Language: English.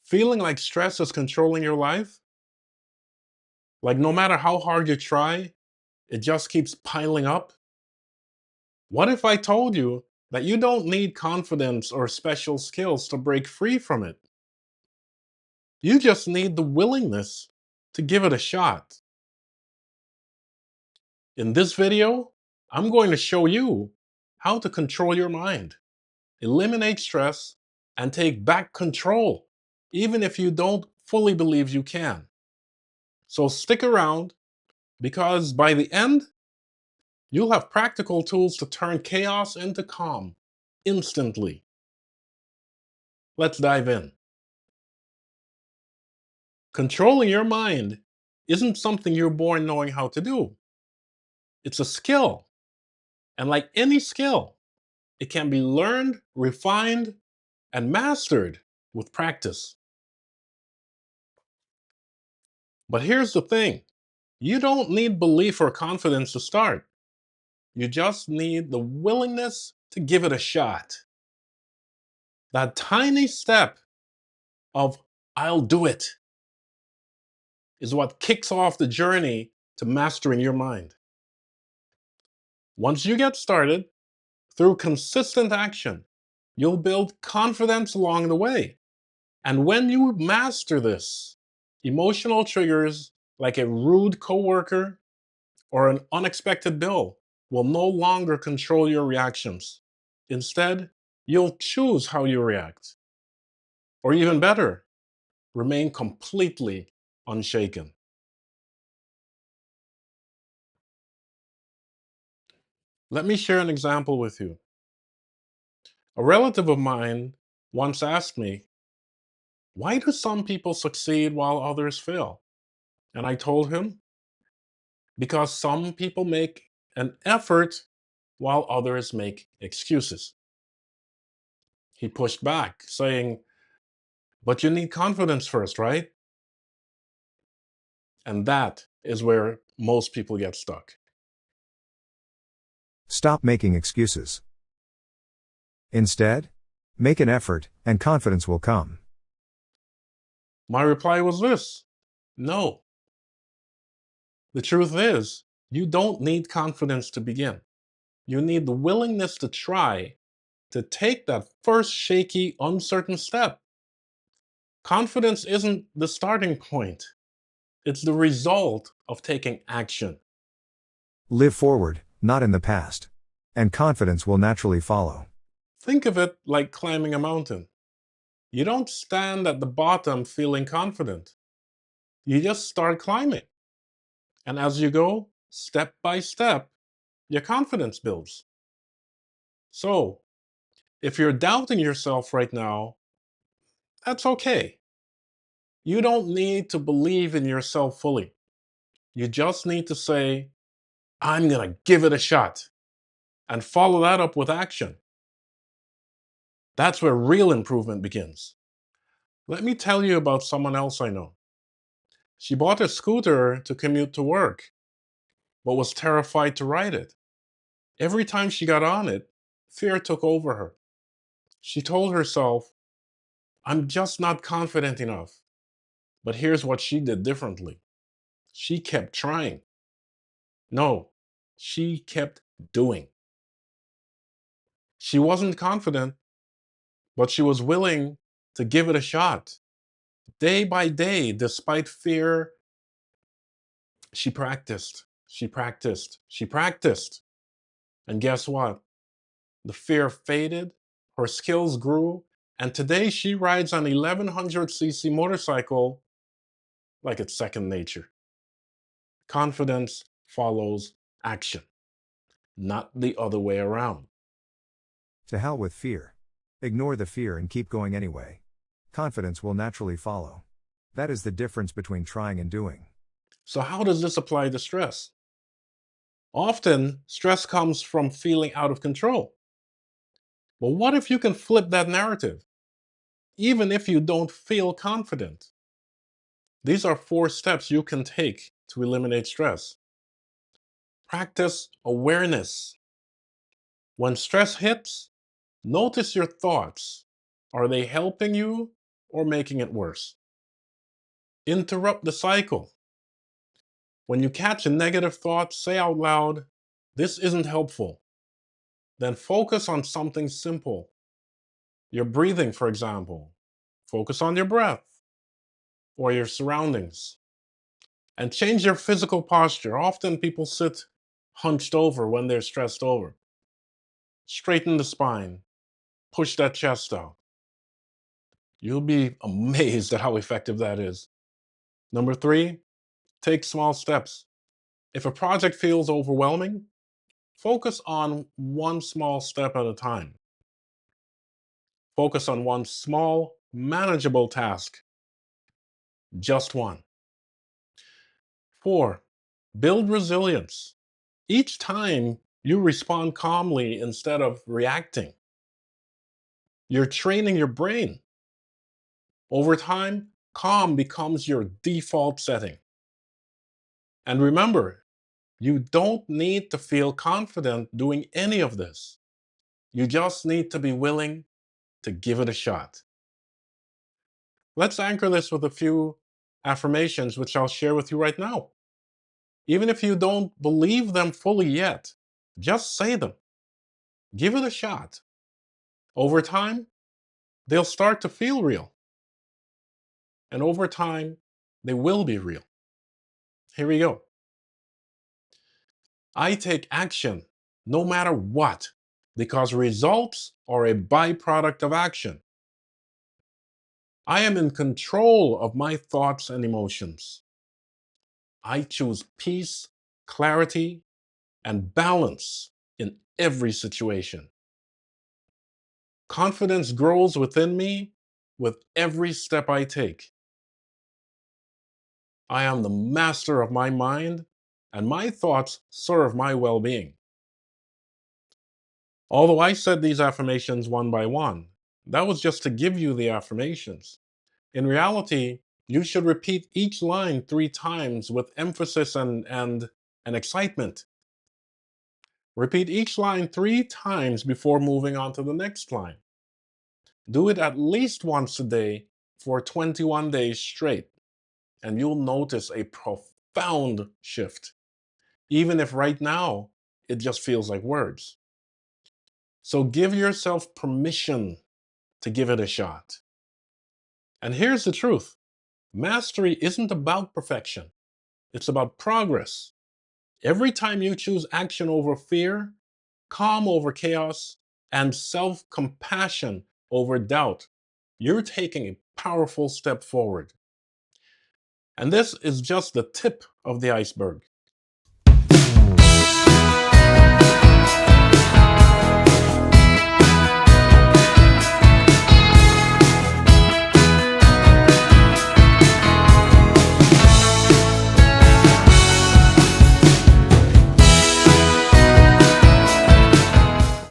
Feeling like stress is controlling your life? Like no matter how hard you try, it just keeps piling up? What if I told you that you don't need confidence or special skills to break free from it? You just need the willingness to give it a shot. In this video, I'm going to show you how to control your mind, eliminate stress, and take back control, even if you don't fully believe you can. So stick around because by the end, you'll have practical tools to turn chaos into calm instantly. Let's dive in. Controlling your mind isn't something you're born knowing how to do. It's a skill. And like any skill, it can be learned, refined, and mastered with practice. But here's the thing. You don't need belief or confidence to start. You just need the willingness to give it a shot. That tiny step of I'll do it is what kicks off the journey to mastering your mind. Once you get started, through consistent action, you'll build confidence along the way. And when you master this, emotional triggers like a rude coworker or an unexpected bill will no longer control your reactions. Instead, you'll choose how you react. Or even better, remain completely unshaken. Let me share an example with you. A relative of mine once asked me, why do some people succeed while others fail? And I told him, because some people make an effort while others make excuses. He pushed back, saying, but you need confidence first, right? And that is where most people get stuck. Stop making excuses. Instead, make an effort, and confidence will come. My reply was this: no. The truth is, you don't need confidence to begin. You need the willingness to try, to take that first shaky, uncertain step. Confidence isn't the starting point, it's the result of taking action. Live forward, not in the past. And confidence will naturally follow. Think of it like climbing a mountain. You don't stand at the bottom feeling confident. You just start climbing. And as you go, step by step, your confidence builds. So, if you're doubting yourself right now, that's okay. You don't need to believe in yourself fully. You just need to say, I'm going to give it a shot, and follow that up with action. That's where real improvement begins. Let me tell you about someone else I know. She bought a scooter to commute to work, but was terrified to ride it. Every time she got on it, fear took over her. She told herself, I'm just not confident enough. But here's what she did differently. She kept trying. No, she kept doing. She wasn't confident, but she was willing to give it a shot. Day by day, despite fear, she practiced, she practiced, she practiced. And guess what? The fear faded, her skills grew, and today she rides an 1100cc motorcycle like it's second nature. Confidence follows action, not the other way around. To hell with fear. Ignore the fear and keep going anyway. Confidence will naturally follow. That is the difference between trying and doing. So, how does this apply to stress? Often, stress comes from feeling out of control. But what if you can flip that narrative, even if you don't feel confident? These are 4 steps you can take to eliminate stress. Practice awareness. When stress hits, notice your thoughts. Are they helping you or making it worse. Interrupt the cycle. When you catch a negative thought, say out loud, "This isn't helpful." Then focus on something simple. Your breathing, for example. Focus on your breath or your surroundings. And change your physical posture. Often people sit hunched over when they're stressed over. Straighten the spine. Push that chest out. You'll be amazed at how effective that is. Number 3, take small steps. If a project feels overwhelming, focus on one small step at a time. Focus on one small, manageable task. Just one. 4, build resilience. Each time you respond calmly instead of reacting, you're training your brain. Over time, calm becomes your default setting. And remember, you don't need to feel confident doing any of this. You just need to be willing to give it a shot. Let's anchor this with a few affirmations, which I'll share with you right now. Even if you don't believe them fully yet, just say them. Give it a shot. Over time, they'll start to feel real. And over time, they will be real. Here we go. I take action no matter what, because results are a byproduct of action. I am in control of my thoughts and emotions. I choose peace, clarity, and balance in every situation. Confidence grows within me with every step I take. I am the master of my mind, and my thoughts serve my well being. Although I said these affirmations one by one, that was just to give you the affirmations. In reality, you should repeat each line 3 times with emphasis and excitement. Repeat each line 3 times before moving on to the next line. Do it at least once a day for 21 days straight, and you'll notice a profound shift, even if right now it just feels like words. So give yourself permission to give it a shot. And here's the truth: mastery isn't about perfection, it's about progress. Every time you choose action over fear, calm over chaos, and self compassion over doubt, you're taking a powerful step forward. And this is just the tip of the iceberg.